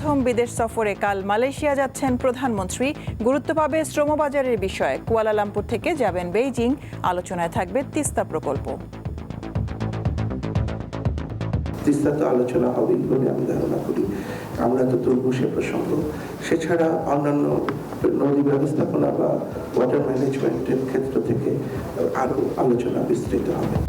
প্রথম বিদেশ সফরে কাল মালয়েশিয়া যাচ্ছেন প্রধানমন্ত্রী। গুরুত্ব পাবে শ্রমবাজারের বিষয়ে। কুয়ালালামপুর থেকে যাবেন বেইজিং। আলোচনায় থাকবে তিস্তা প্রকল্প। তিস্তা তো আলোচনা হবেই বলে আমি ধারণা করি। আমরা তো তুলব সে প্রসঙ্গ। সেছাড়া অন্যান্য নদী ব্যবস্থাপনা বা ওয়াটার ম্যানেজমেন্টের ক্ষেত্র থেকে আরও আলোচনা বিস্তৃত হবে।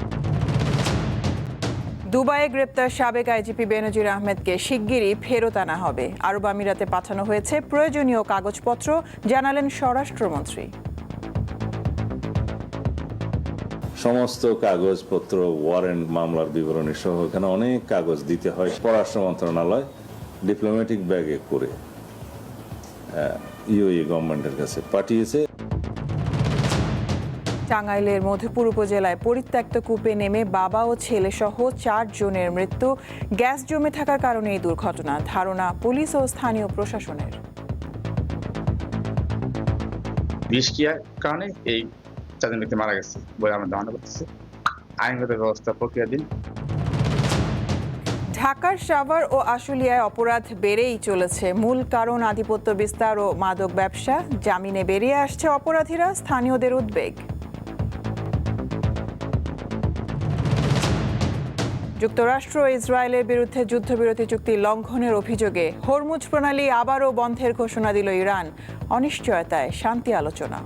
দুবাইয়ে গ্রেপ্তার সাবেক আইজিপি বেনজির আহমেদকে শিগগিরই ফেরত আনা হবে। আরব আমিরাতে পাঠানো হয়েছে প্রয়োজনীয় কাগজপত্র, জানালেন স্বরাষ্ট্রমন্ত্রী। সমস্ত কাগজপত্র, ওয়ারেন্ট, মামলার বিবরণী সহ এখানে অনেক কাগজ দিতে হয়। পররাষ্ট্র মন্ত্রণালয় ডিপ্লোম্যাটিক ব্যাগে করে ইউএই গভর্নমেন্টের কাছে পাঠিয়েছে। টাঙ্গাইলের মধুপুর উপজেলায় পরিত্যক্ত কূপে নেমে বাবা ও ছেলে সহ 4 জনের মৃত্যু। গ্যাস জমে থাকার কারণে এই দুর্ঘটনা, ধারণা পুলিশ ও স্থানীয় প্রশাসনের। বিষক্রিয়ার কারণে এই 4 জন ব্যক্তি মারা গেছে বলে আমরা ধারণা করতেছি। আইনগত ব্যবস্থা প্রক্রিয়াধীন। ঢাকার সাভার ও আশুলিয়ায় অপরাধ বেড়েই চলেছে। মূল কারণ আধিপত্য বিস্তার ও মাদক ব্যবসা। জামিনে বেরিয়ে আসছে অপরাধীরা, স্থানীয়দের উদ্বেগ। যুক্তরাষ্ট্র ও ইসরায়েলের বিরুদ্ধে যুদ্ধবিরতি চুক্তি লঙ্ঘনের অভিযোগে হরমুজ প্রণালী আবারও বন্ধের ঘোষণা দিল ইরান। অনিশ্চয়তায় শান্তি আলোচনা।